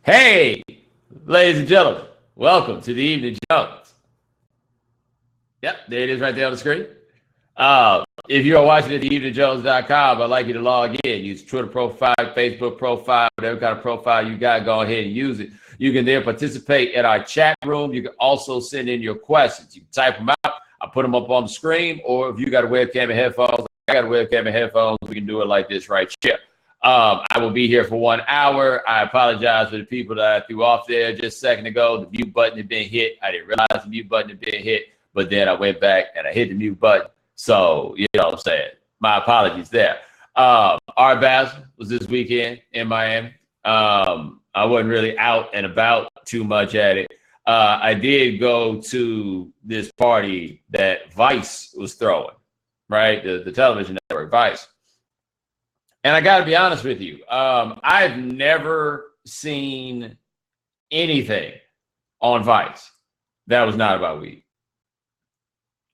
Hey, ladies and gentlemen, welcome to the Evening Jones. Yep, there it is right there on the screen. If you are watching at theeveningjones.com, I'd like you to log in. Use Twitter profile, Facebook profile, whatever kind of profile you got, go ahead and use it. You can then participate in our chat room. You can also send in your questions. You can type them out. I put them up on the screen, or if you got a webcam and headphones, I got a webcam and headphones, we can do it like this right here. I will be here for 1 hour. I apologize for the people that I threw off there just a second ago. The mute button had been hit. I didn't realize the mute button had been hit, but then I went back and I hit the mute button. So, you know what I'm saying? My apologies there. Art Basel was this weekend in Miami. I wasn't really out and about too much at it. I did go to this party that Vice was throwing, right? The television network, Vice. And I got to be honest with you, I've never seen anything on Vice that was not about weed.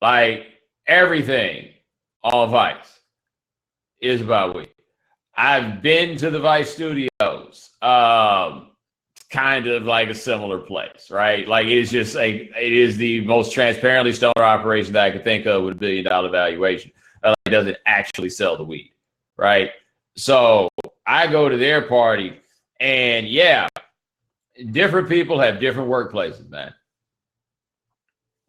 Like, everything on Vice is about weed. I've been to the Vice studios, kind of like a similar place, right? Like, it's just like, it is the most transparently stoner operation that I could think of with $1 billion valuation. It doesn't actually sell the weed, right? So I go to their party, and yeah, different people have different workplaces, man.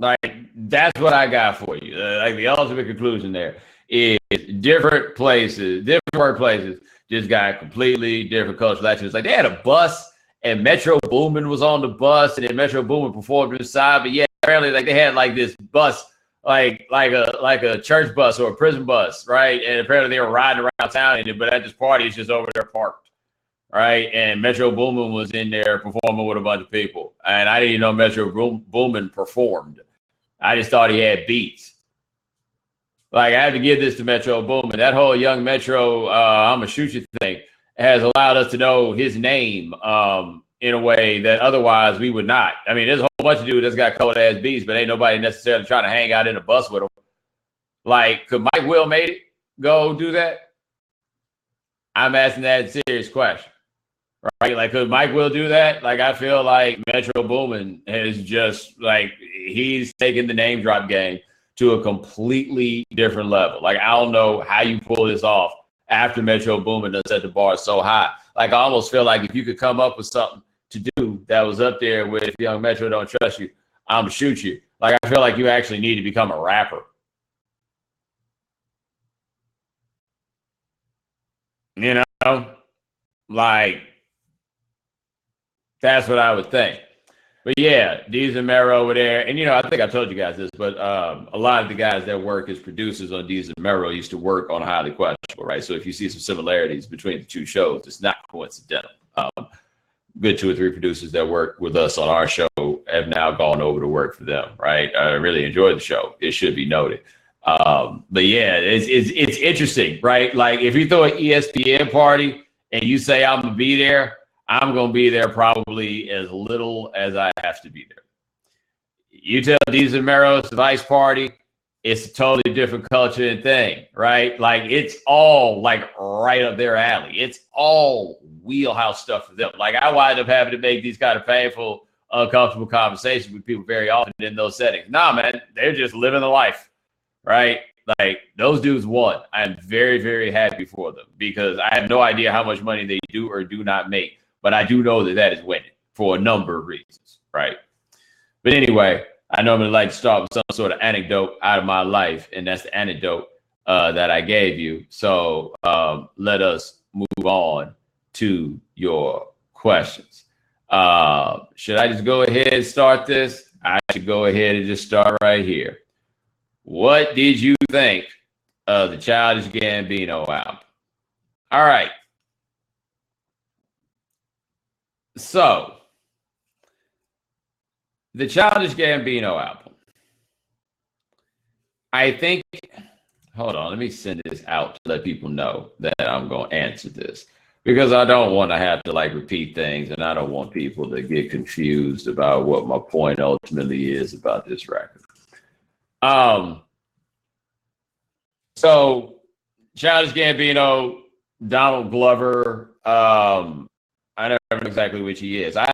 Like, that's what I got for you. Like, the ultimate conclusion there is different places, different workplaces just got completely different cultural attitudes. Like, they had a bus, and Metro Boomin was on the bus, and then Metro Boomin performed inside. But yeah, apparently, like, they had like this bus, like a church bus or a prison bus, right? And apparently they were riding around town in it, but at this party, it's just over there parked, right? And Metro Boomin was in there performing with a bunch of people. And I didn't even know Metro Boomin performed. I just thought he had beats. Like, I have to give this to Metro Boomin. That whole Young Metro, I'ma shoot you thing has allowed us to know his name in a way that otherwise we would not. I mean, there's a whole bunch of dudes that's got cold ass beats, but ain't nobody necessarily trying to hang out in a bus with them. Like, could Mike Will made it go do that? I'm asking that serious question, right? Like, could Mike Will do that? Like, I feel like Metro Boomin has just, like, he's taken the name drop game to a completely different level. Like, I don't know how you pull this off after Metro Boomin does set the bar so high. Like, I almost feel like if you could come up with something to do that was up there with Young Metro Don't Trust You, I'm gonna shoot you. Like, I feel like you actually need to become a rapper. You know? Like, that's what I would think. But yeah, Deez and Mero over there. And, you know, I think I told you guys this, but a lot of the guys that work as producers on Deez and Mero used to work on Highly Questionable, right? So if you see some similarities between the two shows, it's not coincidental. Good 2 or 3 producers that work with us on our show have now gone over to work for them, right? I really enjoyed the show. It should be noted. But yeah, it's interesting, right? Like, if you throw an ESPN party and you say I'm gonna be there, I'm gonna be there probably as little as I have to be there. You tell Deez and Mero's Vice party, it's a totally different culture and thing, right? Like, it's all like right up their alley. It's all wheelhouse stuff for them. Like, I wind up having to make these kind of painful, uncomfortable conversations with people very often in those settings. Nah, man, they're just living the life, right? Like, those dudes won. I'm very, very happy for them because I have no idea how much money they do or do not make, but I do know that that is winning for a number of reasons, right? But anyway, I normally like to start with some sort of anecdote out of my life, and that's the anecdote that I gave you. So let us move on to your questions. Should I just go ahead and start this? I should go ahead and just start right here. What did you think of the Childish Gambino album? All right. So, the Childish Gambino album. I think, hold on, let me send this out to let people know that I'm going to answer this because I don't want to have to like repeat things and I don't want people to get confused about what my point ultimately is about this record. So Childish Gambino, Donald Glover, I never know exactly which he is. I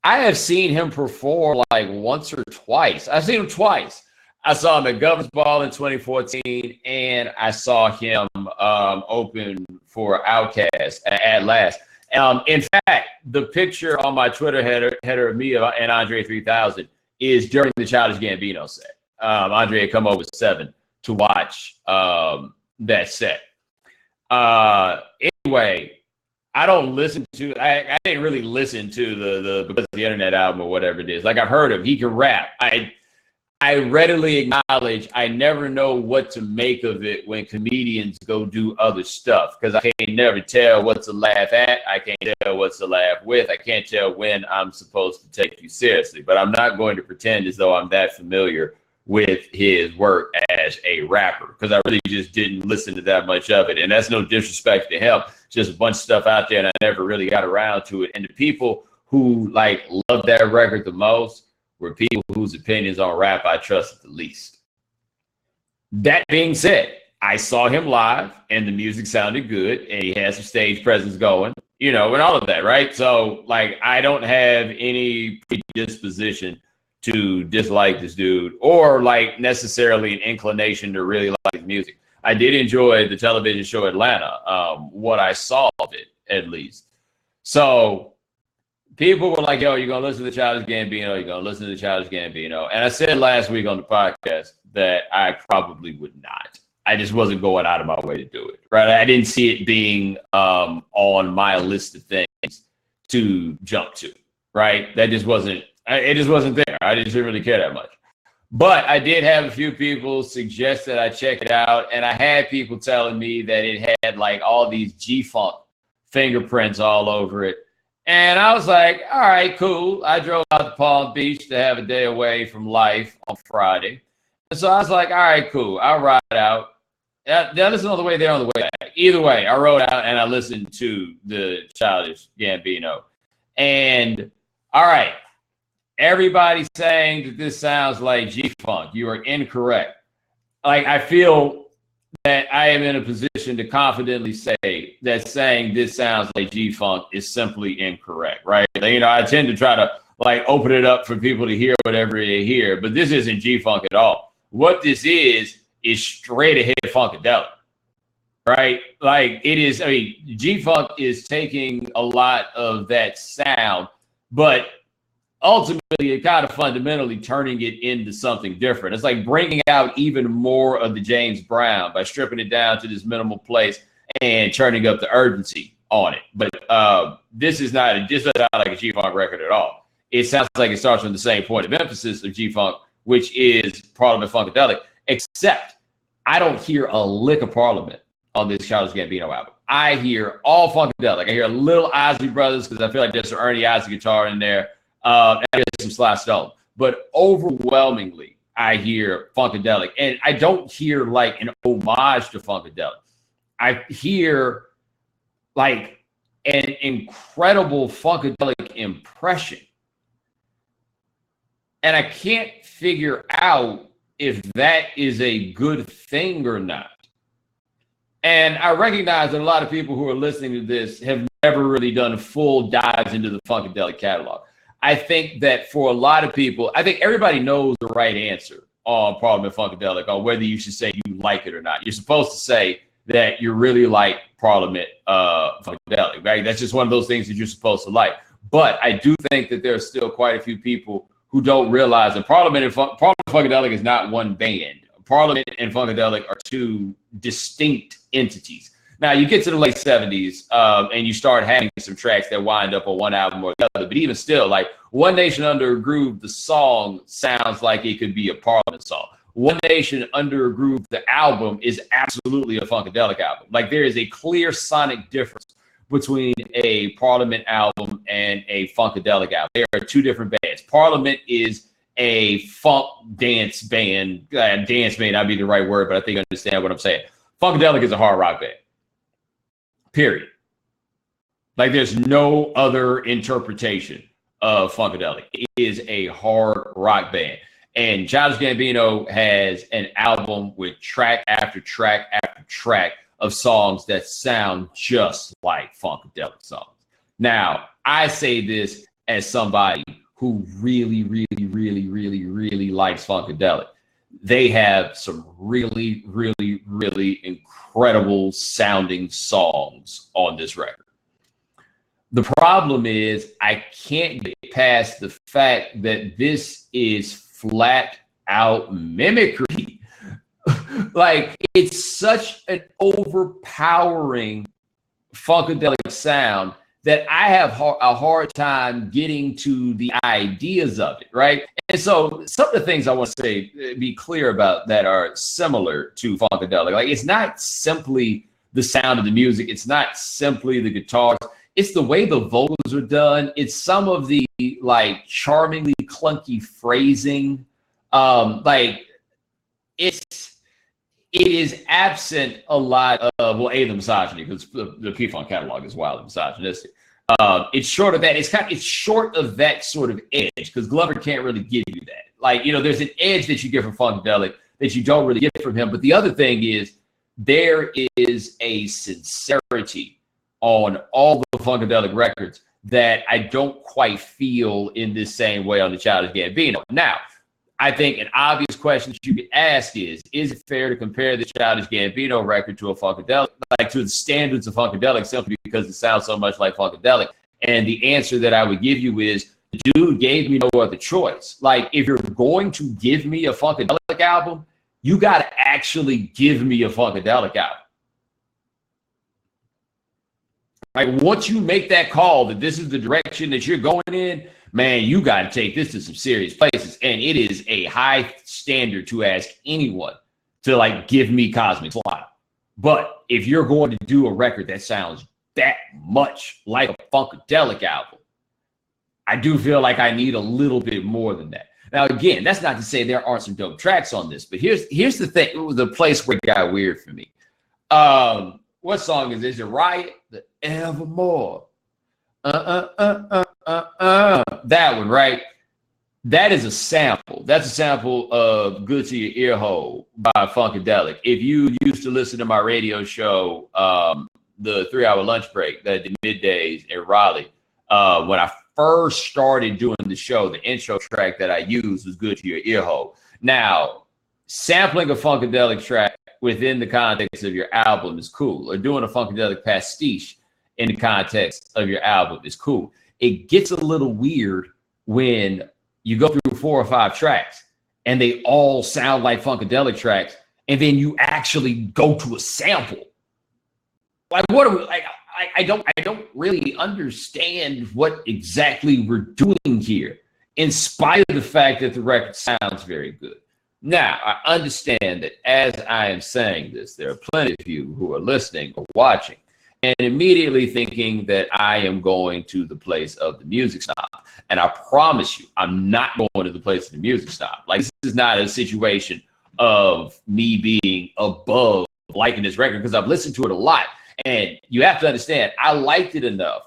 have seen him perform like once or twice. I've seen him twice. I saw him at Governors Ball in 2014, and I saw him open for Outkast at last. In fact, the picture on my Twitter header of me and Andre 3000 is during the Childish Gambino set. Andre had come over 7 to watch that set. Anyway, I don't listen to. I didn't really listen to the because of the internet album or whatever it is. Like, I've heard him. He can rap. I readily acknowledge I never know what to make of it when comedians go do other stuff, because I can't never tell what's to laugh at. I can't tell what's to laugh with. I can't tell when I'm supposed to take you seriously. But I'm not going to pretend as though I'm that familiar with his work as a rapper, because I really just didn't listen to that much of it. And that's no disrespect to him. Just a bunch of stuff out there, and I never really got around to it. And the people who like love that record the most were people whose opinions on rap I trusted the least. That being said, I saw him live, and the music sounded good, and he had some stage presence going, you know, and all of that, right? So, like, I don't have any predisposition to dislike this dude, or like necessarily an inclination to really like his music. I did enjoy the television show Atlanta, what I saw of it, at least. So people were like, yo, you're going to listen to Childish Gambino, you're going to listen to Childish Gambino. And I said last week on the podcast that I probably would not. I just wasn't going out of my way to do it, right? I didn't see it being on my list of things to jump to, right? That just wasn't, it just wasn't there. I just didn't really care that much. But I did have a few people suggest that I check it out, and I had people telling me that it had like all these G-Funk fingerprints all over it. And I was like, all right, cool. I drove out to Palm Beach to have a day away from life on Friday. And so I was like, all right, cool. I'll ride out. Now listen on the way there, on the way back. Either way, I rode out and I listened to the Childish Gambino. And all right, everybody's saying that this sounds like G-Funk. You are incorrect. Like, I feel that I am in a position to confidently say that saying this sounds like G-Funk is simply incorrect, right? You know, I tend to try to like open it up for people to hear whatever they hear, but this isn't G-Funk at all. What this is straight ahead Funkadelic, right? Like, it is, I mean, G-Funk is taking a lot of that sound, but ultimately it kind of fundamentally turning it into something different. It's like bringing out even more of the James Brown by stripping it down to this minimal place and turning up the urgency on it. But this is not like a G-Funk record at all. It sounds like it starts from the same point of emphasis of G-Funk, which is Parliament Funkadelic, except I don't hear a lick of Parliament on this Childish Gambino album. I hear all Funkadelic. I hear a little Ozzy Brothers, because I feel like there's some Ernie Ozzy guitar in there. And some Sly Stone. But overwhelmingly, I hear Funkadelic. And I don't hear like an homage to Funkadelic. I hear like an incredible Funkadelic impression. And I can't figure out if that is a good thing or not. And I recognize that a lot of people who are listening to this have never really done full dives into the Funkadelic catalog. I think that for a lot of people, I think everybody knows the right answer on Parliament Funkadelic, on whether you should say you like it or not. You're supposed to say that you really like Parliament Funkadelic, right? That's just one of those things that you're supposed to like. But I do think that there are still quite a few people who don't realize that Parliament Funkadelic is not one band. Parliament and Funkadelic are two distinct entities. Now, you get to the late 70s and you start having some tracks that wind up on one album or the other. But even still, like One Nation Under a Groove, the song sounds like it could be a Parliament song. One Nation Under a Groove, the album, is absolutely a Funkadelic album. Like, there is a clear sonic difference between a Parliament album and a Funkadelic album. There are two different bands. Parliament is a funk dance band. Dance may not be the right word, but I think you understand what I'm saying. Funkadelic is a hard rock band. Period. Like, there's no other interpretation of Funkadelic. It is a hard rock band. And Childish Gambino has an album with track after track after track of songs that sound just like Funkadelic songs. Now, I say this as somebody who really, really, really, really, really likes Funkadelic. They have some really, really, really incredible sounding songs on this record. The problem is I can't get past the fact that this is flat out mimicry. Like, it's such an overpowering Funkadelic sound that I have a hard time getting to the ideas of it, right? And so some of the things I want to say, be clear about, that are similar to Funkadelic. Like, it's not simply the sound of the music. It's not simply the guitars. It's the way the vocals are done. It's some of the, like, charmingly clunky phrasing. It is absent a lot of, well, the misogyny, because the P-Funk catalog is wildly misogynistic. It's short of that. It's short of that sort of edge, because Glover can't really give you that. Like, there's an edge that you get from Funkadelic that you don't really get from him. But the other thing is, there is a sincerity on all the Funkadelic records that I don't quite feel in this same way on the Childish Gambino. Now, I think an obvious question that you could ask is it fair to compare the Childish Gambino record to a Funkadelic, like to the standards of Funkadelic, simply because it sounds so much like Funkadelic? And the answer that I would give you is, the dude gave me no other choice. Like, if you're going to give me a Funkadelic album, you got to actually give me a Funkadelic album. Like, once you make that call that this is the direction that you're going in, man, you got to take this to some serious places. And it is a high standard to ask anyone to, like, give me Cosmic Slop. But if you're going to do a record that sounds that much like a Funkadelic album, I do feel like I need a little bit more than that. Now, again, that's not to say there aren't some dope tracks on this, but here's the thing. It was the place where it got weird for me. What song is this? Is it Riot? The Evermore. That one, right? That is a sample. That's a sample of Good to Your Ear Hole by Funkadelic. If you used to listen to my radio show, the 3-hour lunch break, the middays in Raleigh, when I first started doing the show, the intro track that I used was Good to Your Ear Hole. Now, sampling a Funkadelic track within the context of your album is cool, or doing a Funkadelic pastiche in the context of your album is cool. It gets a little weird when you go through 4 or 5 tracks and they all sound like Funkadelic tracks, and then you actually go to a sample. Like, what are we, like? I don't really understand what exactly we're doing here, in spite of the fact that the record sounds very good. Now, I understand that as I am saying this, there are plenty of you who are listening or watching and immediately thinking that I am going to the place of the music snob. And I promise you, I'm not going to the place of the music snob. Like, this is not a situation of me being above liking this record, because I've listened to it a lot. And you have to understand, I liked it enough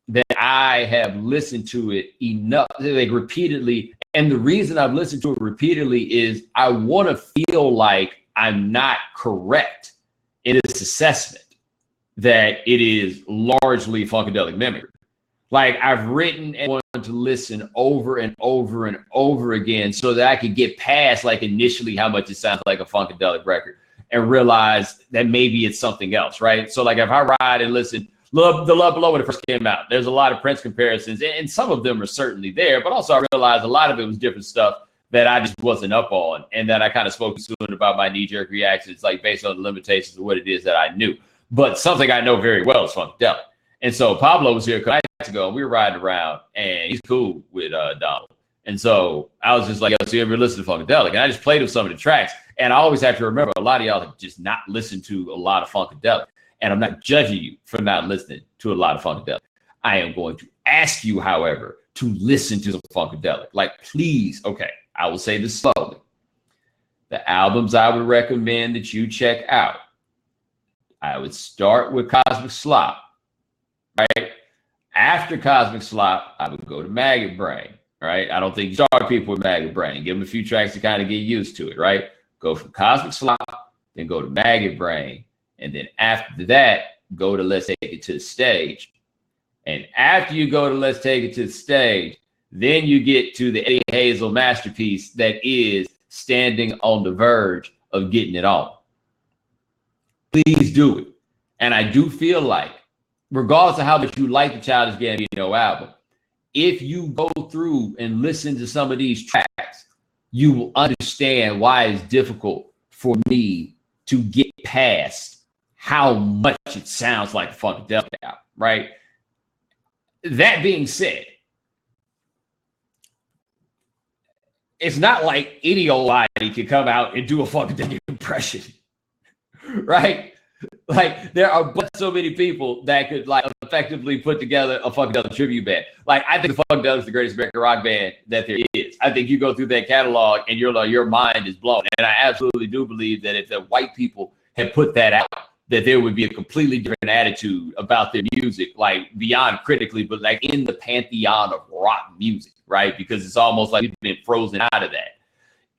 that I have listened to it enough, like, repeatedly. And the reason I've listened to it repeatedly is I want to feel like I'm not correct in this assessment that it is largely Funkadelic mimicry. Like, I've written and wanted to listen over and over and over again so that I could get past, like, initially how much it sounds like a Funkadelic record and realize that maybe it's something else, right? So, like, if I ride and listen, The Love Below, when it first came out, there's a lot of Prince comparisons, and some of them are certainly there, but also I realized a lot of it was different stuff that I just wasn't up on, and that I kind of spoke soon about my knee-jerk reactions, like, based on the limitations of what it is that I knew. But something I know very well is Funkadelic. And so Pablo was here a couple nights ago, and we were riding around, and he's cool with Donald. And so I was just like, yo, so you ever listen to Funkadelic? And I just played him some of the tracks. And I always have to remember, a lot of y'all have just not listened to a lot of Funkadelic. And I'm not judging you for not listening to a lot of Funkadelic. I am going to ask you, however, to listen to some Funkadelic. Like, please, okay, I will say this slowly. The albums I would recommend that you check out, I would start with Cosmic Slop, right? After Cosmic Slop, I would go to Maggot Brain, right? I don't think you start people with Maggot Brain. Give them a few tracks to kind of get used to it, right? Go from Cosmic Slop, then go to Maggot Brain, and then after that, go to Let's Take It to the Stage. And after you go to Let's Take It to the Stage, then you get to the Eddie Hazel masterpiece that is Standing on the Verge of Getting It On. Please do it. And I do feel like, regardless of how much you like the Childish Gambino album, if you go through and listen to some of these tracks, you will understand why it's difficult for me to get past how much it sounds like a Funkadelic album, right? That being said, it's not like any old body can come out and do a Funkadelic impression, right? Like, there are but so many people that could like effectively put together a Funkadelic tribute band. Like, I think Funkadelic is the greatest American rock band that there is. I think you go through that catalog and you're like, your mind is blown. And I absolutely do believe that if the white people had put that out, that there would be a completely different attitude about their music, like beyond critically, but like in the pantheon of rock music, right? Because it's almost like we've been frozen out of that.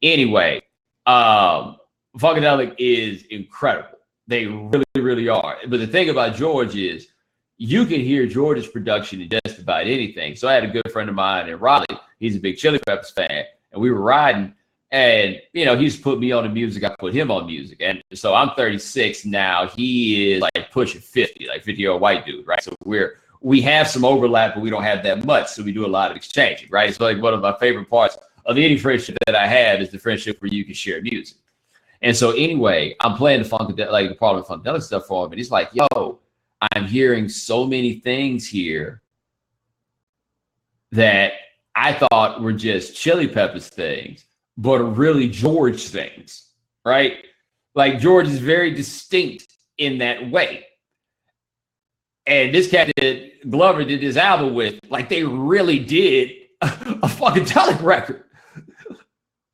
Anyway, Funkadelic is incredible. They really, really are. But the thing about George is you can hear George's production in just about anything. So I had a good friend of mine in Raleigh. He's a big Chili Peppers fan. And we were riding. And, you know, he's put me on the music. I put him on music. And so I'm 36 now. He is like pushing 50, like 50-year-old white dude, right? So we have some overlap, but we don't have that much. So we do a lot of exchanging, right? So like one of my favorite parts of any friendship that I have is the friendship where you can share music. And so anyway, I'm playing the Funkadelic, like the Parliament Funkadelic stuff for him. And he's like, yo, I'm hearing so many things here that I thought were just Chili Peppers things, but are really George things, right? Like George is very distinct in that way. And this cat that Glover did this album with, like they really did a Funkadelic record.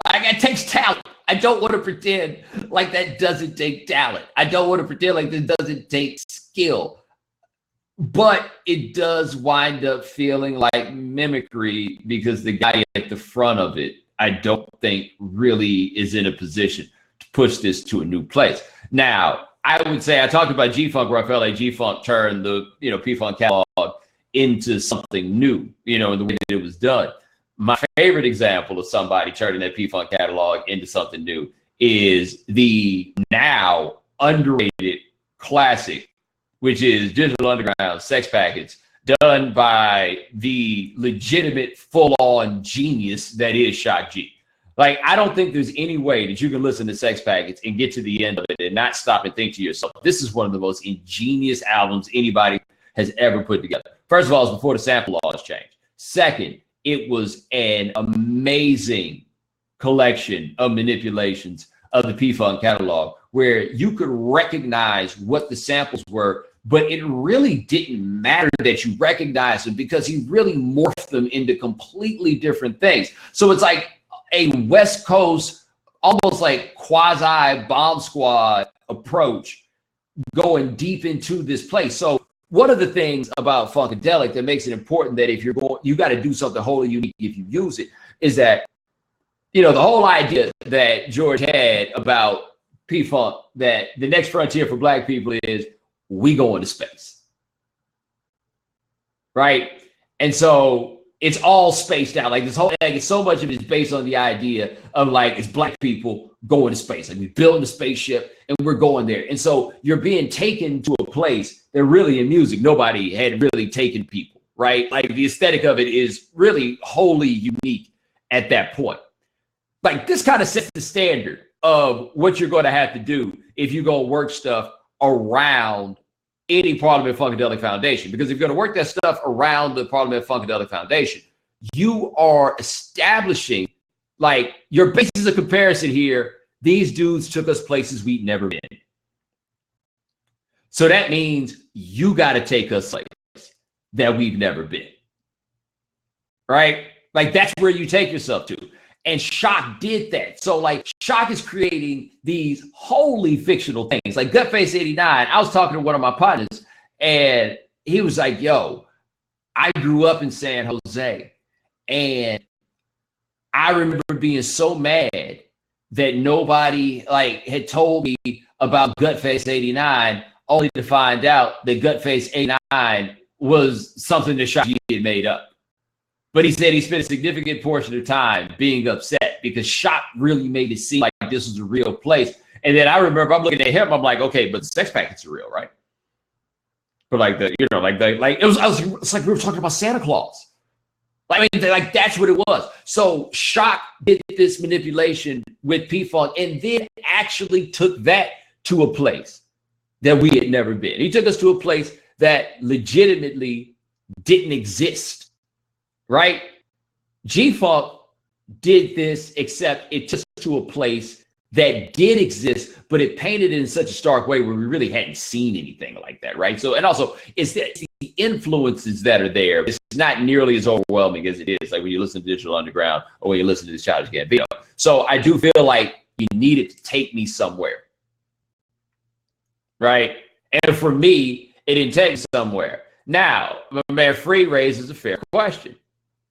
Like it takes talent. I don't want to pretend like that doesn't take talent. I don't want to pretend like this doesn't take skill. But it does wind up feeling like mimicry because the guy at the front of it, I don't think really is in a position to push this to a new place. Now, I would say I talked about G-Funk where I felt like G-Funk turned the, P-Funk catalog into something new, in the way that it was done. My favorite example of somebody turning that P-Funk catalog into something new is the now underrated classic, which is Digital Underground Sex Packets, done by the legitimate full-on genius that is Shock G. Like, I don't think there's any way that you can listen to Sex Packets and get to the end of it and not stop and think to yourself, this is one of the most ingenious albums anybody has ever put together. First of all, it's before the sample laws changed. Second, it was an amazing collection of manipulations of the P-Funk catalog where you could recognize what the samples were, but it really didn't matter that you recognized them because he really morphed them into completely different things. So it's like a West Coast, almost like quasi Bomb Squad approach going deep into this place. So one of the things about Funkadelic that makes it important that if you're going, you got to do something wholly unique if you use it, is that, the whole idea that George had about P-Funk, that the next frontier for Black people is we go into space, right? And so it's all spaced out. Like this whole, so much of it is based on the idea of like, it's Black people going to space. Like we're building a spaceship and we're going there. And so you're being taken to a place that really in music, nobody had really taken people, right? Like the aesthetic of it is really wholly unique at that point. Like this kind of sets the standard of what you're going to have to do if you go work stuff around any Parliament Funkadelic Foundation. Because if you're going to work that stuff around the Parliament Funkadelic Foundation, you are establishing like your basis of comparison here. These dudes took us places we'd never been. So that means you got to take us places that we've never been. Right? Like that's where you take yourself to. And Shock did that. So like Shock is creating these wholly fictional things. Like Gutface 89, I was talking to one of my partners and he was like, yo, I grew up in San Jose and I remember being so mad that nobody like had told me about Gutface 89 only to find out that Gutface 89 was something that Shock G had made up. But he said he spent a significant portion of time being upset because Shock really made it seem like this was a real place. And then I remember I'm looking at him, I'm like, okay, but the sex packets are real, right? But like it's like we were talking about Santa Claus. Like that's what it was. So Shock did this manipulation with P-Funk and then actually took that to a place that we had never been. He took us to a place that legitimately didn't exist. Right? G-Funk did this, except it took us to a place that did exist, but it painted it in such a stark way where we really hadn't seen anything like that, right? So, and also, it's the influences that are there. It's not nearly as overwhelming as it is, like when you listen to Digital Underground or when you listen to this Childish Gambino. So I do feel like you needed to take me somewhere, right? And for me, it didn't take me somewhere. Now, my man Free raises a fair question.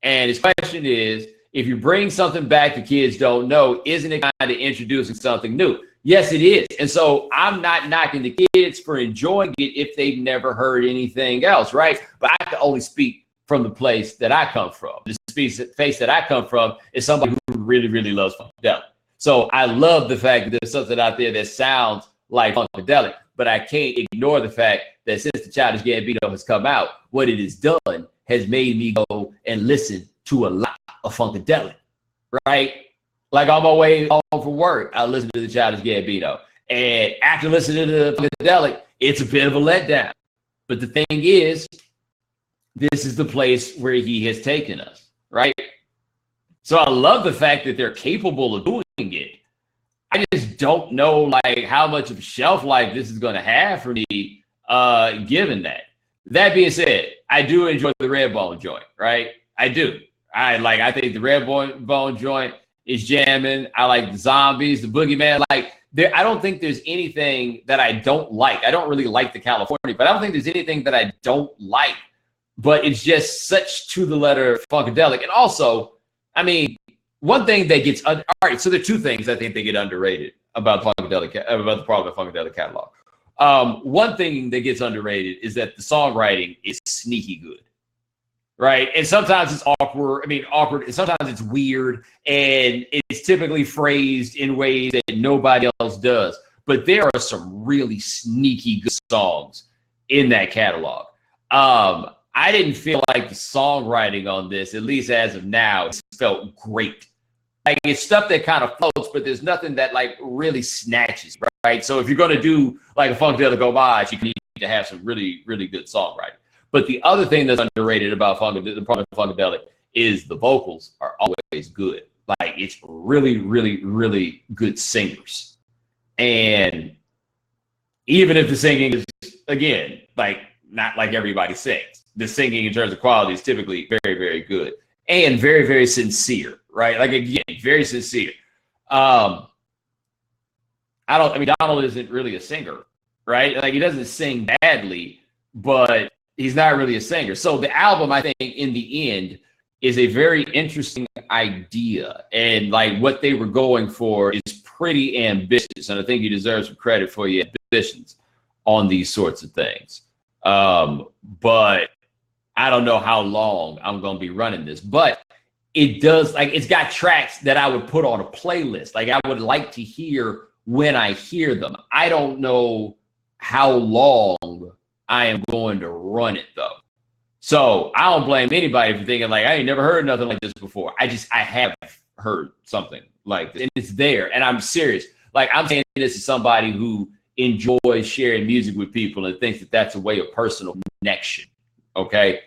And his question is, if you bring something back the kids don't know, isn't it kind of introducing something new? Yes, it is. And so I'm not knocking the kids for enjoying it if they've never heard anything else, right? But I can only speak from the place that I come from. The space that I come from is somebody who really, really loves Funkadelic. So I love the fact that there's something out there that sounds like Funkadelic, but I can't ignore the fact that since the Childish Gambino has come out, what it has done has made me go and listen to a lot of Funkadelic, right? Like on my way home from work, I listen to the Childish Gambino. And after listening to Funkadelic, it's a bit of a letdown. But the thing is, this is the place where he has taken us, right? So I love the fact that they're capable of doing it. I just don't know like how much of a shelf life this is going to have for me, given that. That being said, I do enjoy the Redbone joint, right? I do. I think the Redbone joint is jamming. I like the Zombies, the Boogeyman. Like, I don't think there's anything that I don't like. I don't really like the California, but I don't think there's anything that I don't like. But it's just such to the letter Funkadelic. And also, I mean, one thing that gets all right. So there are two things I think they get underrated about Funkadelic, about the part of the Funkadelic catalog. One thing that gets underrated is that the songwriting is sneaky good, right? And sometimes it's awkward. I mean, awkward. And sometimes it's weird, and it's typically phrased in ways that nobody else does. But there are some really sneaky good songs in that catalog. I didn't feel like the songwriting on this, at least as of now, it felt great. Like it's stuff that kind of floats, but there's nothing that like really snatches, right? So if you're going to do like a Funkadelic homage, you need to have some really, really good songwriting. But the other thing that's underrated about Funkadelic is the vocals are always good. Like it's really, really, really good singers. And even if the singing is, again, like not like everybody sings, the singing in terms of quality is typically very, very good and very, very sincere, right? Like again, very sincere. Donald isn't really a singer, right? Like he doesn't sing badly, but he's not really a singer. So the album, I think, in the end, is a very interesting idea. And like what they were going for is pretty ambitious. And I think he deserves some credit for your ambitions on these sorts of things. But I don't know how long I'm going to be running this. But it does, like, it's got tracks that I would put on a playlist. Like I would like to hear when I hear them. I don't know how long I am going to run it though. So I don't blame anybody for thinking like, I ain't never heard nothing like this before. I have heard something like this and it's there. And I'm serious. Like I'm saying this is somebody who enjoys sharing music with people and thinks that that's a way of personal connection. Okay.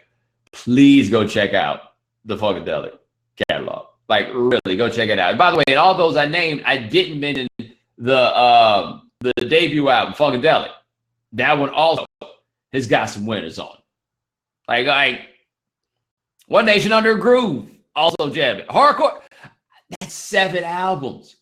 Please go check out the Funkadelic catalog. Like really go check it out. And by the way, in all those I named, I didn't mention the debut album, Funkadelic. That one also has got some winners on. Like One Nation Under a Groove, also jamming. Hardcore. That's 7 albums.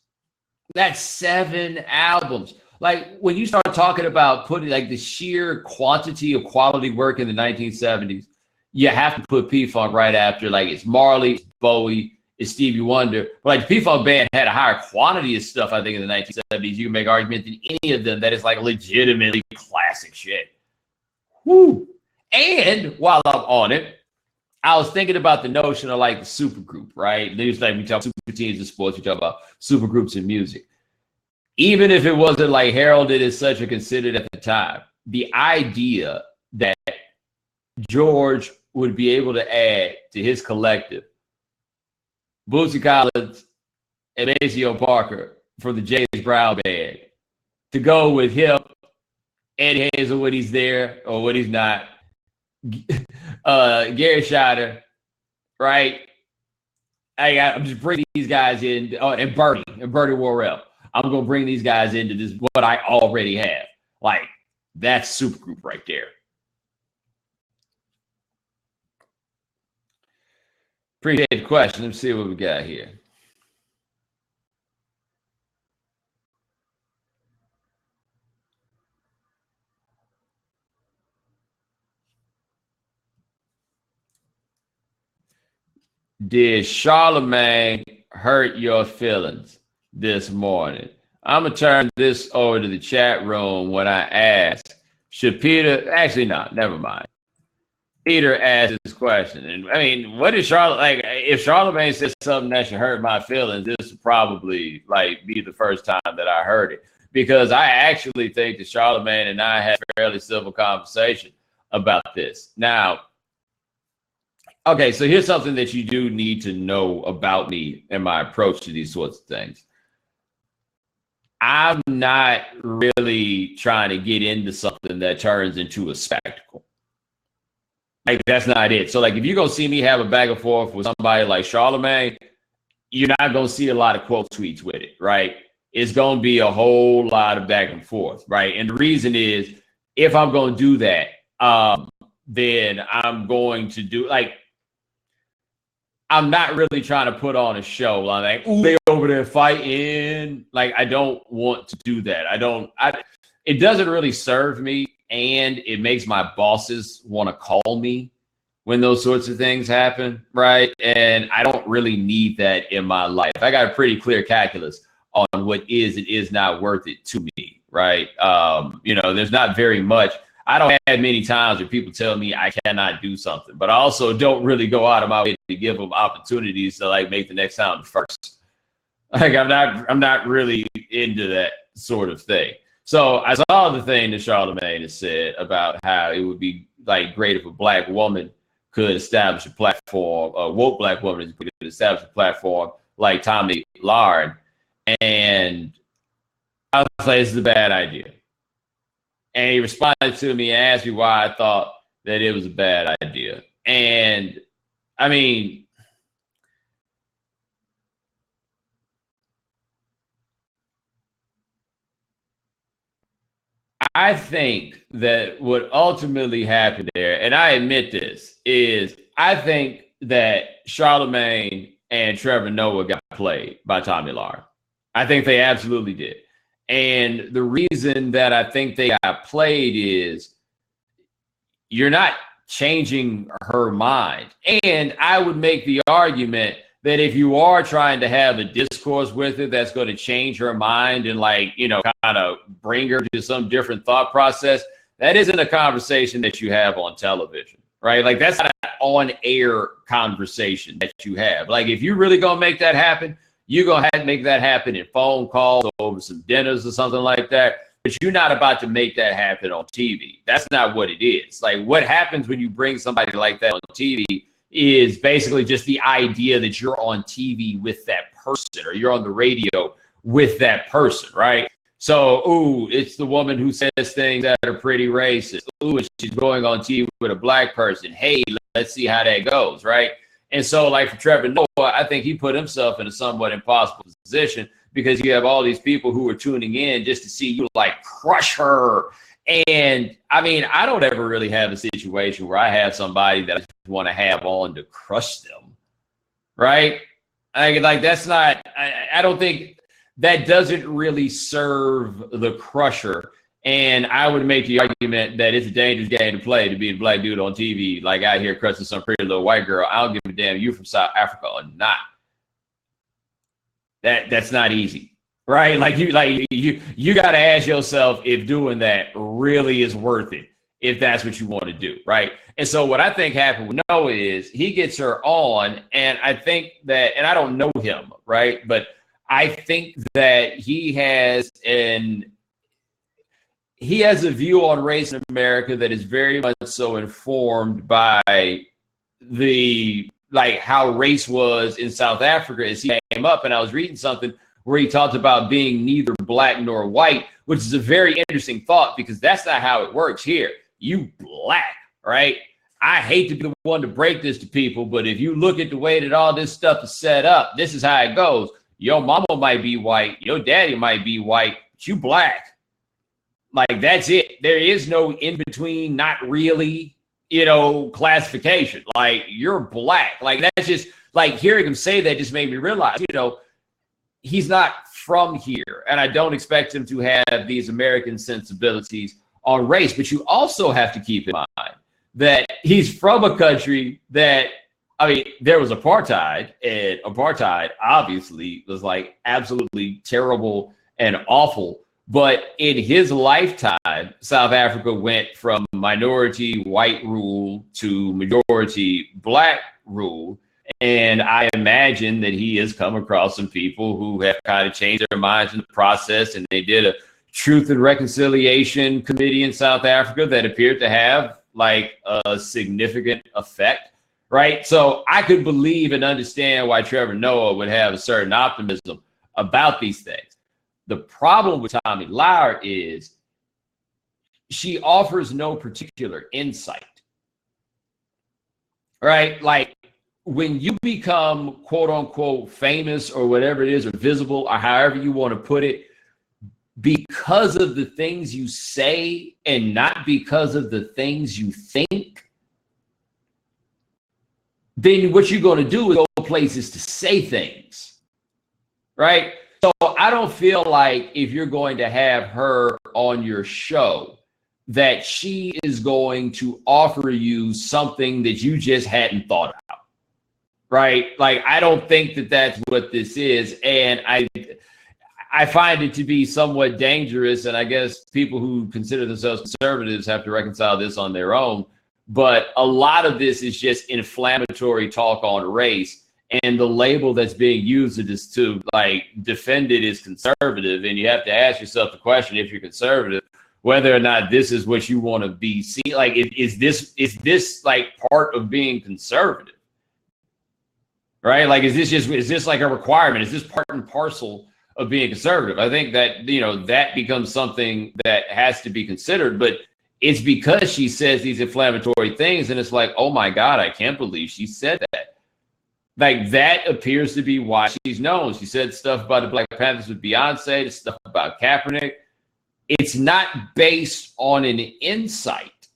Like when you start talking about putting like the sheer quantity of quality work in the 1970s, you have to put P-Funk right after. Like it's Marley, it's Bowie, it's Stevie Wonder. But like the P-Funk band had a higher quantity of stuff, I think, in the 1970s. You can make argument than any of them that is like legitimately classic shit. Woo! And while I'm on it, I was thinking about the notion of like the super group, right? There's like we talk super teams in sports, we talk about super groups in music. Even if it wasn't like heralded as such or considered at the time, the idea that George would be able to add to his collective Bootsy Collins and Maceo Parker for the James Brown band to go with him, Eddie Hazel when he's there or when he's not, Gary Scheider, right? I'm just bringing these guys in, and Bertie Worrell. I'm going to bring these guys into this, what I already have. Like, that's supergroup right there. Appreciate the question. Let's see what we got here. Did Charlamagne hurt your feelings this morning? I'm going to turn this over to the chat room when I ask. Should Peter, actually, no, never mind. Peter asked this question. And I mean, what is Charlotte like? If Charlamagne says something that should hurt my feelings, this would probably like be the first time that I heard it. Because I actually think that Charlamagne and I had a fairly civil conversation about this. Now, okay, so here's something that you do need to know about me and my approach to these sorts of things. I'm not really trying to get into something that turns into a spectacle. Like, that's not it. So, like, if you're going to see me have a back and forth with somebody like Charlamagne, you're not going to see a lot of quote tweets with it, right? It's going to be a whole lot of back and forth, right? And the reason is, if I'm going to do that, then I'm going to do, like, I'm not really trying to put on a show. I'm like, ooh, they over there fighting. Like, I don't want to do that. It doesn't really serve me. And it makes my bosses want to call me when those sorts of things happen, right? And I don't really need that in my life. I got a pretty clear calculus on what is and is not worth it to me, right? There's not very much. I don't have many times where people tell me I cannot do something, but I also don't really go out of my way to give them opportunities to like make the next sound first. Like, I'm not really into that sort of thing. So I saw the thing that Charlamagne has said about how it would be like great if a black woman could establish a platform, a woke black woman could establish a platform like Tomi Lahren. And I was like, this is a bad idea. And he responded to me and asked me why I thought that it was a bad idea. And I mean, I think that what ultimately happened there, and I admit this, is I think that Charlamagne and Trevor Noah got played by Tomi Lahren. I think they absolutely did. And the reason that I think they got played is you're not changing her mind. And I would make the argument that if you are trying to have a discourse with her that's going to change her mind and kind of bring her to some different thought process, that isn't a conversation that you have on television, right? Like, that's not an on-air conversation that you have. Like, if you're really going to make that happen, you're going to have to make that happen in phone calls or over some dinners or something like that. But you're not about to make that happen on TV. That's not what it is. Like, what happens when you bring somebody like that on TV is basically just the idea that you're on TV with that person or you're on the radio with that person, right? So, ooh, it's the woman who says things that are pretty racist. Ooh, she's going on TV with a black person. Hey, let's see how that goes, right? And so, like, for Trevor Noah, I think he put himself in a somewhat impossible position because you have all these people who are tuning in just to see you, like, crush her. And, I mean, I don't ever really have a situation where I have somebody that I just want to have on to crush them, right? Like that's not – I don't think that doesn't really serve the crusher. And I would make the argument that it's a dangerous game to play to be a black dude on TV, like out here crushing some pretty little white girl. I don't give a damn you from South Africa or not. That's not easy. Right? You got to ask yourself if doing that really is worth it. if that's what you want to do, right? And so what I think happened with Noah is he gets her on, and I think that, and I don't know him, right? But I think that he has a view on race in America that is very much so informed by how race was in South Africa as he came up. And I was reading something where he talked about being neither black nor white, which is a very interesting thought because that's not how it works here. You black, right? I hate to be the one to break this to people, but if you look at the way that all this stuff is set up, this is how it goes. Your mama might be white, your daddy might be white, but you black. Like, that's it. There is no in between, not really, classification. Like, you're black. Like, that's just, like, hearing him say that just made me realize, he's not from here. And I don't expect him to have these American sensibilities on race. But you also have to keep in mind that he's from a country that, there was apartheid, and apartheid obviously was like absolutely terrible and awful. But in his lifetime, South Africa went from minority white rule to majority black rule. And I imagine that he has come across some people who have kind of changed their minds in the process. And they did a Truth and Reconciliation Committee in South Africa that appeared to have like a significant effect. Right. So I could believe and understand why Trevor Noah would have a certain optimism about these things. The problem with Tomi Lahren is she offers no particular insight. Right. Like, when you become quote unquote famous or whatever it is, or visible, or however you want to put it, because of the things you say and not because of the things you think, then what you're going to do is go places to say things, right? So I don't feel like if you're going to have her on your show that she is going to offer you something that you just hadn't thought about, right? Like, I don't think that that's what this is. And I find it to be somewhat dangerous. And I guess people who consider themselves conservatives have to reconcile this on their own. But a lot of this is just inflammatory talk on race, and the label that's being used is to like defend it as conservative. And you have to ask yourself the question, if you're conservative, whether or not this is what you want to be seen. Like, is this like part of being conservative? Right? Like, is this like a requirement? Is this part and parcel of being conservative? I think that, that becomes something that has to be considered, but it's because she says these inflammatory things. And it's like, oh my God, I can't believe she said that. Like, that appears to be why she's known. She said stuff about the Black Panthers with Beyonce, the stuff about Kaepernick. It's not based on an insight.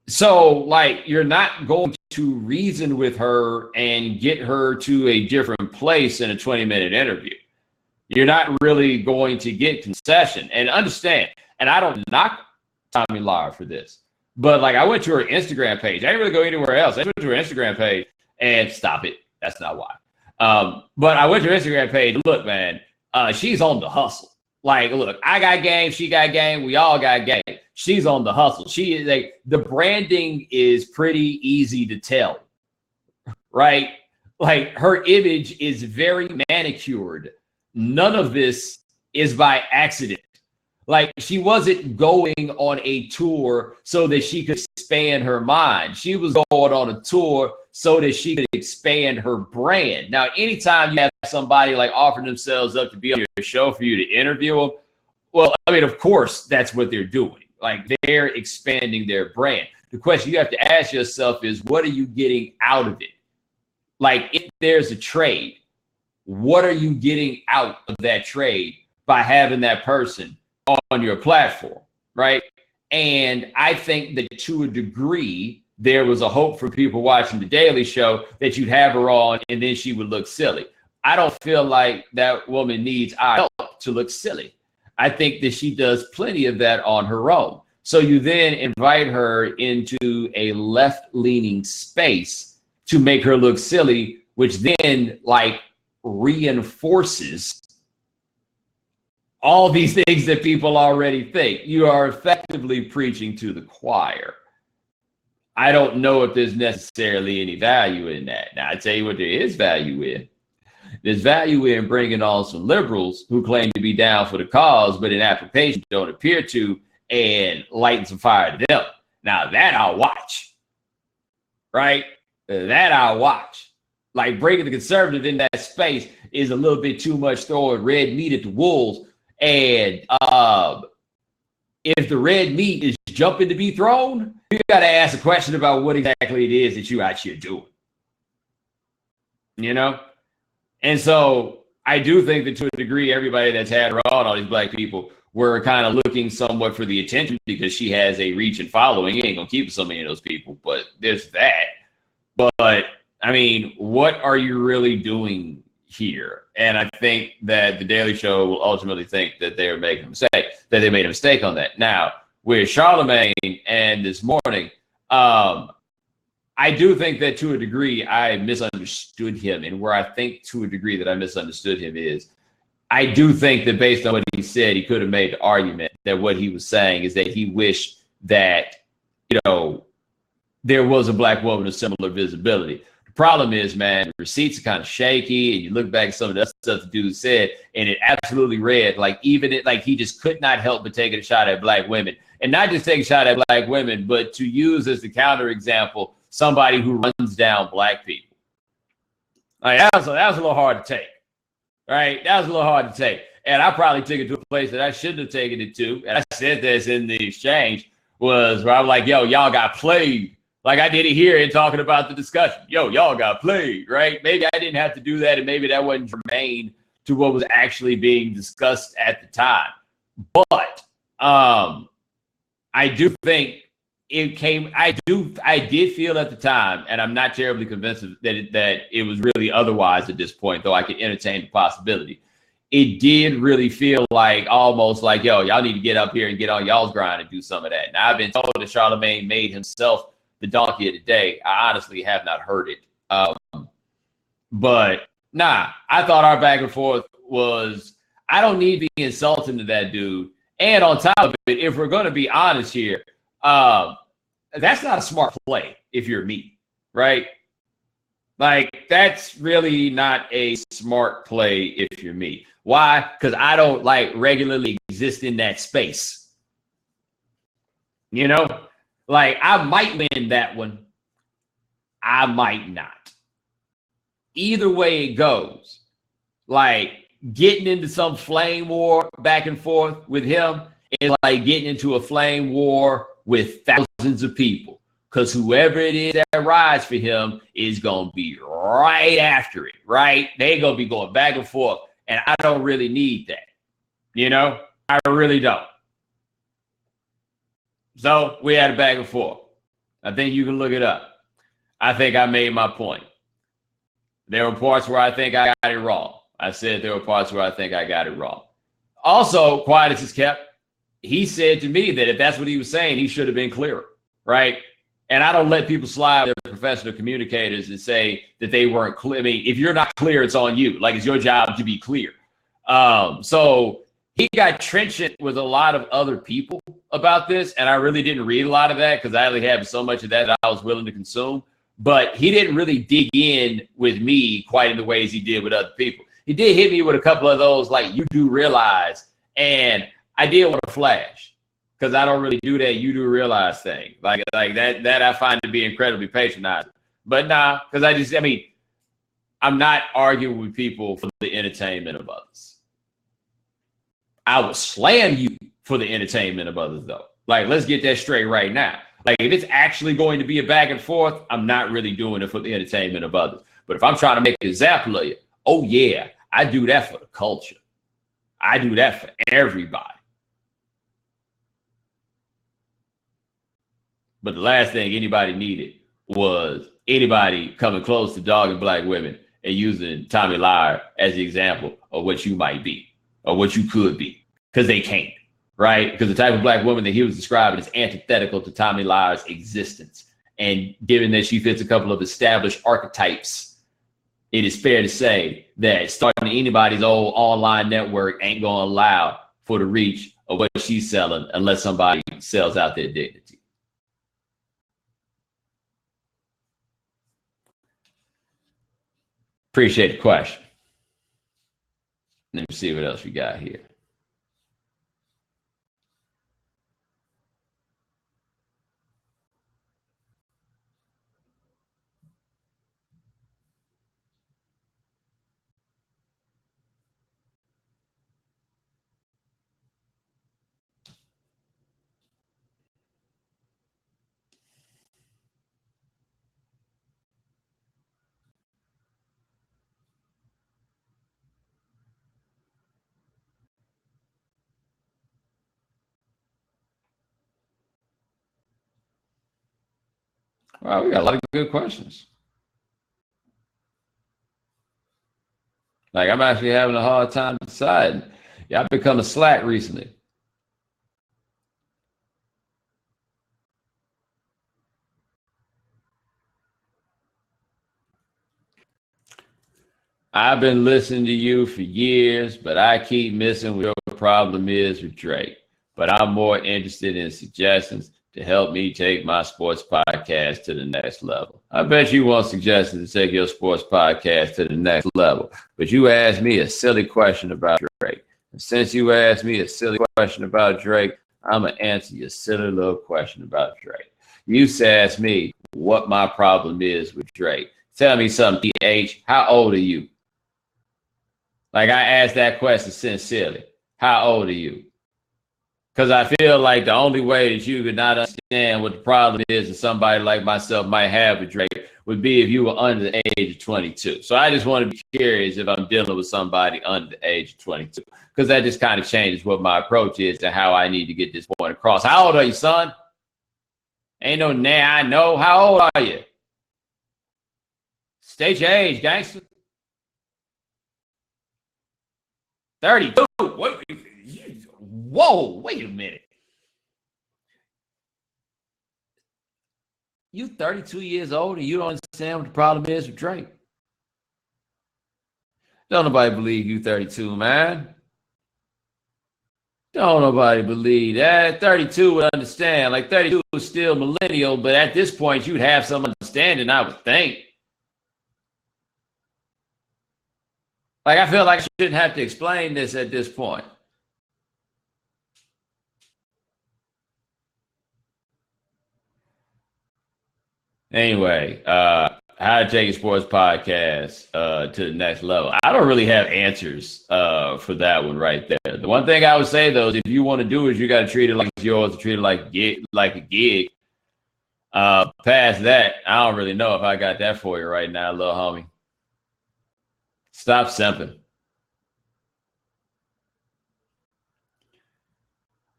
So, like, you're not going to reason with her and get her to a different place in a 20-minute interview. You're not really going to get concession. And understand, and I don't knock Tomi Lahren for this, but like, I went to her Instagram page. I didn't really go anywhere else. I went to her Instagram page and stop it. That's not why. But I went to her Instagram page. Look, man, she's on the hustle. Like, look, I got game. She got game. We all got game. She's on the hustle. She is like, the branding is pretty easy to tell, right? Like, her image is very manicured. None of this is by accident. Like, she wasn't going on a tour so that she could expand her mind. She was going on a tour so that she could expand her brand. Now, anytime you have somebody like offering themselves up to be on your show for you to interview them, well, of course, that's what they're doing. Like, they're expanding their brand. The question you have to ask yourself is, what are you getting out of it? Like, if there's a trade, what are you getting out of that trade by having that person on your platform, right? And I think that to a degree, there was a hope for people watching the Daily Show that you'd have her on and then she would look silly. I don't feel like that woman needs our help to look silly. I think that she does plenty of that on her own. So you then invite her into a left-leaning space to make her look silly, which then like reinforces all these things that people already think. You are effectively preaching to the choir. I don't know if there's necessarily any value in that. Now, I tell you what there is value in. There's value in bringing on some liberals who claim to be down for the cause, but in application don't appear to, and lighting some fire to them. Now, that I'll watch, right? That I'll watch. Like, bringing the conservative in that space is a little bit too much throwing red meat at the wolves. And if the red meat is jumping to be thrown, you got to ask a question about what exactly it is that you out here doing. You know? And so I do think that to a degree, everybody that's had her on, all these black people, were kind of looking somewhat for the attention because she has a reach and following. You ain't going to keep so many of those people, but there's that. But, I mean, what are you really doing here? And I think that the Daily Show will ultimately think that they're making a mistake, that they made a mistake on that. Now, with Charlamagne and this morning, I do think that to a degree I misunderstood him. And where I think to a degree that I misunderstood him is I do think that based on what he said, he could have made the argument that what he was saying is that he wished that, you know, there was a black woman of similar visibility. The problem is, man, the receipts are kind of shaky, and you look back at some of the stuff the dude said, and it absolutely read like he just could not help but taking a shot at black women. And not just take a shot at black women, but to use as the counterexample somebody who runs down black people. Like, that was a little hard to take, right? That was a little hard to take. And I probably took it to a place that I shouldn't have taken it to. And I said this in the exchange, was where I'm like, yo, y'all got played. Like I did it here in talking about the discussion. Yo, y'all got played, right? Maybe I didn't have to do that, and maybe that wasn't germane to what was actually being discussed at the time. But I do think it came. I did feel at the time, and I'm not terribly convinced that it was really otherwise at this point, though I could entertain the possibility. It did really feel like almost like, yo, y'all need to get up here and get on y'all's grind and do some of that. Now, I've been told that Charlamagne made himself the donkey of the day. I honestly have not heard it. But nah, I thought our back and forth was, I don't need to be insulting to that dude. And on top of it, if we're going to be honest here, that's not a smart play if you're me, right? Like, that's really not a smart play if you're me. Why? Because I don't like regularly exist in that space. You know, like I might win that one. I might not. Either way it goes, like getting into some flame war back and forth with him is like getting into a flame war with thousands of people. Because whoever it is that rides for him is going to be right after it, right? They're going to be going back and forth. And I don't really need that. You know, I really don't. So we had a back and forth. I think you can look it up. I think I made my point. There were parts where I think I got it wrong. I said there were parts where I think I got it wrong. Also, quiet as it's kept, he said to me that if that's what he was saying, he should have been clearer, right? And I don't let people slide their professional communicators and say that they weren't clear. I mean, if you're not clear, it's on you. Like, it's your job to be clear. So he got trenchant with a lot of other people about this, and I really didn't read a lot of that because I only had so much of that I was willing to consume. But he didn't really dig in with me quite in the ways he did with other people. He did hit me with a couple of those, like, you do realize, and I did want to flash. Because I don't really do that you do realize thing. Like that I find to be incredibly patronizing. But nah, because I'm not arguing with people for the entertainment of others. I will slam you for the entertainment of others, though. Like, let's get that straight right now. Like, if it's actually going to be a back and forth, I'm not really doing it for the entertainment of others. But if I'm trying to make an example of you, oh yeah, I do that for the culture. I do that for everybody. But the last thing anybody needed was anybody coming close to dogging black women and using Tomi Lahren as the example of what you might be or what you could be, because they can't, right? Because the type of black woman that he was describing is antithetical to Tomi Lahren's existence. And given that she fits a couple of established archetypes, it is fair to say that starting anybody's old online network ain't going to allow for the reach of what she's selling unless somebody sells out their dignity. Appreciate the question. Let me see what else we got here. Wow, we got a lot of good questions. Like, I'm actually having a hard time deciding. Yeah, I've become a slack recently. I've been listening to you for years, but I keep missing what your problem is with Drake. But I'm more interested in suggestions to help me take my sports podcast to the next level. I bet you want suggestions to take your sports podcast to the next level. But you asked me a silly question about Drake. And since you asked me a silly question about Drake, I'm going to answer your silly little question about Drake. You asked me what my problem is with Drake. Tell me something, DH. How old are you? Like, I asked that question sincerely. How old are you? Because I feel like the only way that you could not understand what the problem is that somebody like myself might have with Drake would be if you were under the age of 22. So I just want to be curious if I'm dealing with somebody under the age of 22, because that just kind of changes what my approach is to how I need to get this point across. How old are you, son? Ain't no I know. How old are you? State your age, gangster. 32. Whoa, wait a minute. You 32 years old and you don't understand what the problem is with Drake. Don't nobody believe you 32, man. Don't nobody believe that. 32 would understand. Like, 32 is still millennial, but at this point, you'd have some understanding, I would think. Like, I feel like I shouldn't have to explain this at this point. Anyway, how to take a sports podcast to the next level. I don't really have answers for that one right there. The one thing I would say, though, is if you want to do it, you got to treat it like it's yours, treat it like a gig. Past that, I don't really know if I got that for you right now, little homie. Stop simping.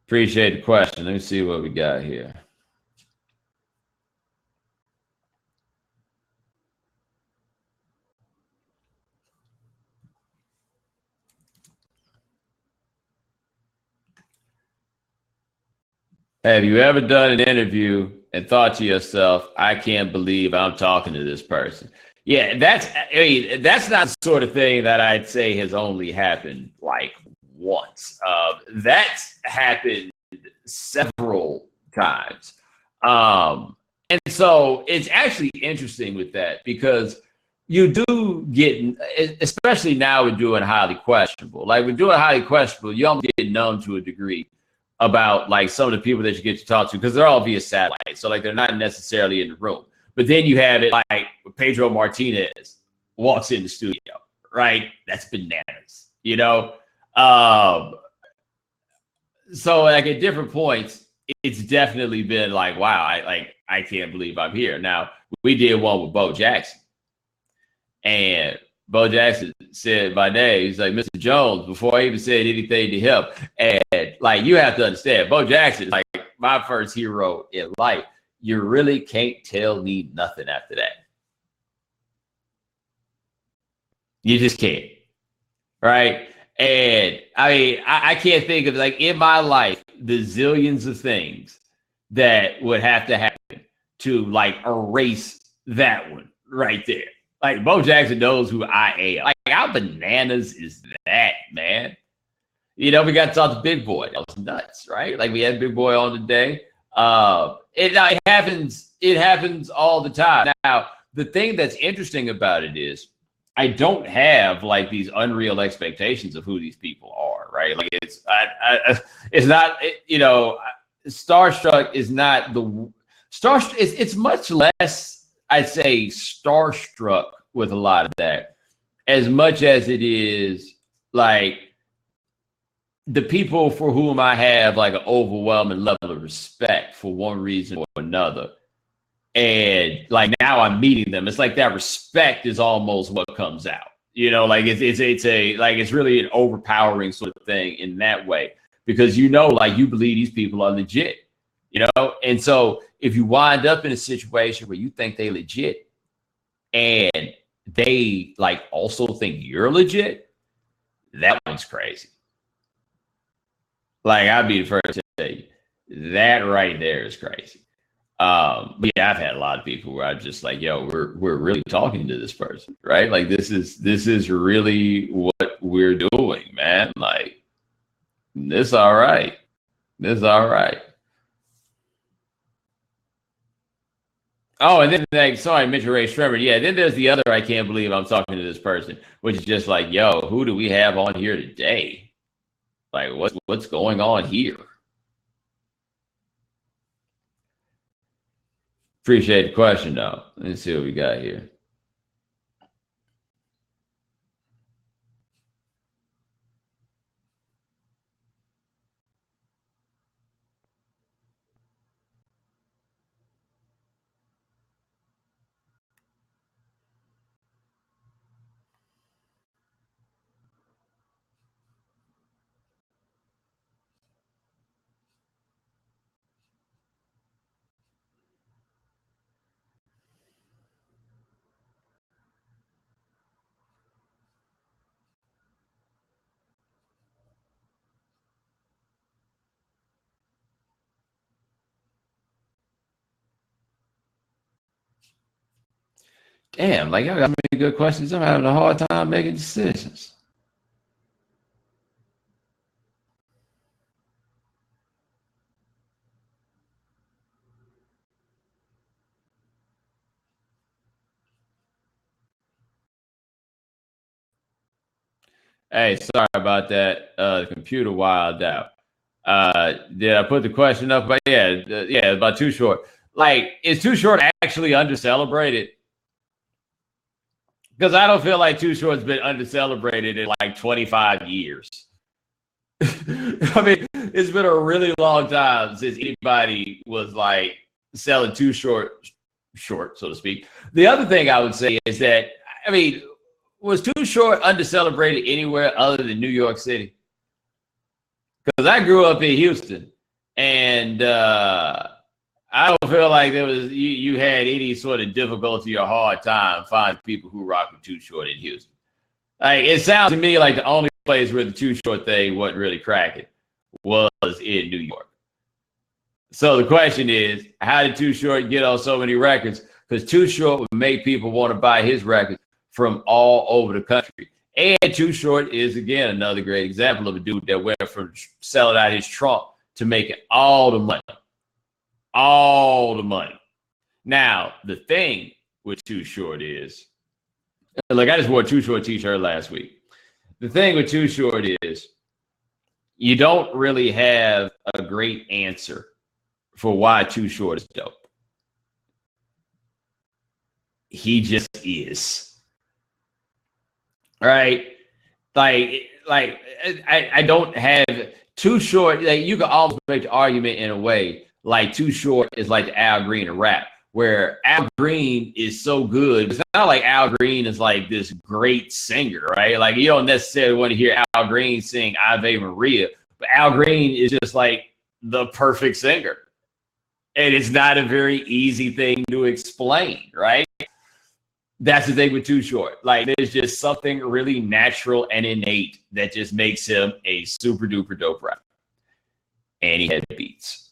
Appreciate the question. Let me see what we got here. Have you ever done an interview and thought to yourself, I can't believe I'm talking to this person? Yeah, that's not the sort of thing that I'd say has only happened like once. That's happened several times. And so it's actually interesting with that, because you do get, especially now we're doing highly questionable. Like, we're doing highly questionable, you almost get numb to a degree about like some of the people that you get to talk to, because they're all via satellite. So like, they're not necessarily in the room. But then you have it like Pedro Martinez walks in the studio, right? That's bananas, you know? So like at different points, it's definitely been like, wow, I can't believe I'm here. Now, we did one with Bo Jackson. And Bo Jackson said my name. He's like, Mr. Jones, before I even said anything to him. And like, you have to understand, Bo Jackson is like my first hero in life. You really can't tell me nothing after that. You just can't. Right? And I mean, I can't think of, like, in my life, the zillions of things that would have to happen to like erase that one right there. Like, Bo Jackson knows who I am. Like, how bananas is that, man? You know, we got to talk to Big Boy. That was nuts, right? Like we had Big Boy on today. It happens. It happens all the time. Now, the thing that's interesting about it is I don't have like these unreal expectations of who these people are, right? Like it's not, you know, starstruck is not the starstruck. It's much less, I'd say, starstruck with a lot of that, as much as it is like the people for whom I have like an overwhelming level of respect for one reason or another. And like now I'm meeting them. It's like that respect is almost what comes out. You know, like it's really an overpowering sort of thing in that way. Because you know, like you believe these people are legit, you know? And so if you wind up in a situation where you think they legit and they like also think you're legit, that one's crazy. Like I'd be the first to tell you that right there is crazy. But yeah, I've had a lot of people where I'm just like, yo, we're really talking to this person, right? Like this is really what we're doing, man. Like this all right. This all right. Oh, and then like, sorry, I mentioned Ray Shremmer. Yeah, then there's the other I can't believe I'm talking to this person, which is just like, yo, who do we have on here today? Like what's going on here? Appreciate the question though. Let's see what we got here. Damn, like y'all got many good questions. I'm having a hard time making decisions. Hey, sorry about that. The computer wild out. Did I put the question up? But yeah, about Too Short. Like, is Too Short actually under celebrated? Because I don't feel like Too Short's been under celebrated in like 25 years. I mean, it's been a really long time since anybody was like selling Too Short, so to speak. The other thing I would say is that, I mean, was Too Short under celebrated anywhere other than New York City? Because I grew up in Houston, and I don't feel like there was you had any sort of difficulty or hard time finding people who rock with Too Short in Houston. Like it sounds to me like the only place where the Too Short thing wasn't really cracking was in New York. So the question is, how did Too Short get on so many records? Because Too Short would make people want to buy his records from all over the country. And Too Short is, again, another great example of a dude that went from selling out his trunk to making all the money. All the money. Now, the thing with Too Short is, like I just wore a Too Short t-shirt last week. The thing with Too Short is you don't really have a great answer for why Too Short is dope. He just is. Right? Like I don't have Too Short. Like you can almost make the argument in a way like Too Short is like Al Green of rap, where Al Green is so good. It's not like Al Green is like this great singer, right? Like you don't necessarily want to hear Al Green sing Ave Maria, but Al Green is just like the perfect singer. And it's not a very easy thing to explain, right? That's the thing with Too Short. Like there's just something really natural and innate that just makes him a super duper dope rapper. And he had beats.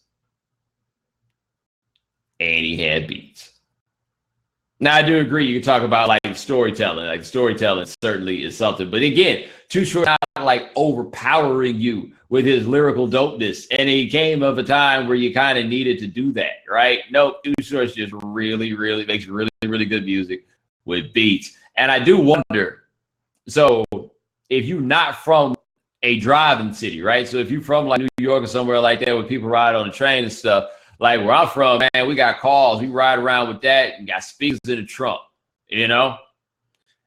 Now I do agree. You can talk about like storytelling. Like storytelling certainly is something. But again, Too Short not not like overpowering you with his lyrical dopeness. And he came of a time where you kind of needed to do that, right? Nope, Too Short's just really, really makes really, really good music with beats. And I do wonder, so if you're not from a driving city, right? So if you're from like New York or somewhere like that where people ride on the train and stuff, like where I'm from, man, we got cars. We ride around with that and got speakers in the trunk, you know?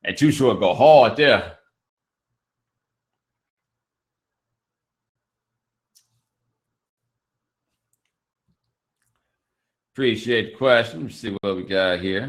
And Too Short go hard there. Appreciate the question. Let's see what we got here.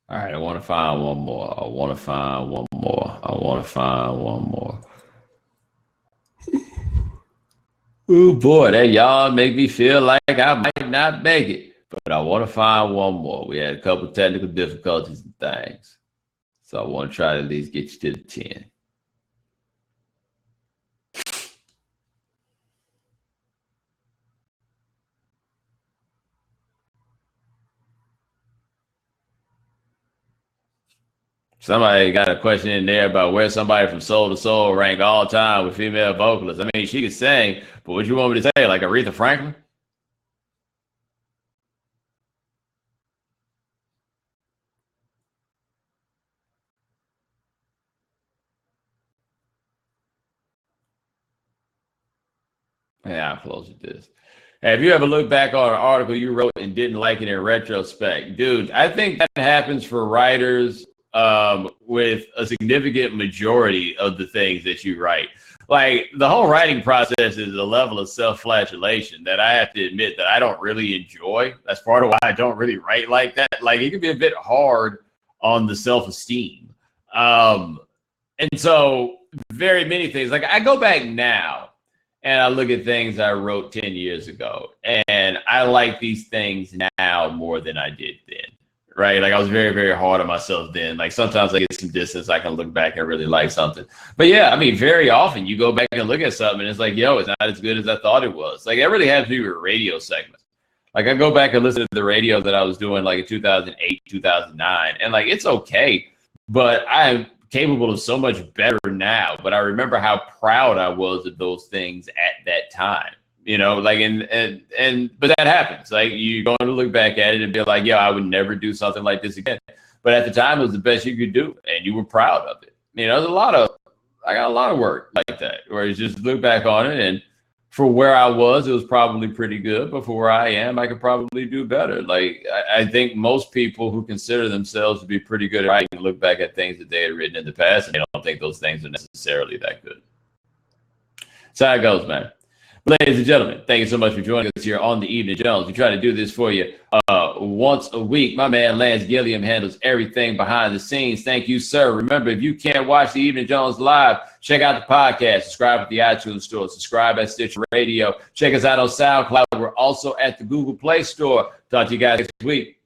All right, I want to find one more. Oh boy, that y'all make me feel like I might not make it, but I want to find one more. We had a couple technical difficulties and things, so I want to try to at least get you to the 10. Somebody got a question in there about where somebody from Soul to Soul rank all time with female vocalists. I mean, she could sing, but what you want me to say, like Aretha Franklin? Yeah, I'll close with this. Have you ever looked back on an article you wrote and didn't like it in retrospect? Dude, I think that happens for writers with a significant majority of the things that you write. Like the whole writing process is a level of self-flagellation that I have to admit that I don't really enjoy. That's part of why I don't really write like that. Like it can be a bit hard on the self-esteem. And so very many things, like I go back now and I look at things I wrote 10 years ago, and I like these things now more than I did then, right? Like I was very, very hard on myself then. Like sometimes I get some distance, I can look back and really like something. But yeah, I mean, very often you go back and look at something and it's like, yo, it's not as good as I thought it was. Like that really has to do with radio segments. Like I go back and listen to the radio that I was doing like in 2008, 2009, and like it's okay, but I'm capable of so much better now. But I remember how proud I was of those things at that time, you know, like, but that happens. Like you're going to look back at it and be like, yeah, I would never do something like this again. But at the time it was the best you could do and you were proud of it. You know, I got a lot of work like that where you just look back on it, and for where I was, it was probably pretty good, but for where I am, I could probably do better. Like, I think most people who consider themselves to be pretty good at writing look back at things that they had written in the past, and they don't think those things are necessarily that good. That's how it goes, man. Ladies and gentlemen, thank you so much for joining us here on the Evening Jones. We try to do this for you once a week. My man Lance Gilliam handles everything behind the scenes. Thank you, sir. Remember, if you can't watch the Evening Jones live, check out the podcast. Subscribe at the iTunes Store. Subscribe at Stitcher Radio. Check us out on SoundCloud. We're also at the Google Play Store. Talk to you guys next week.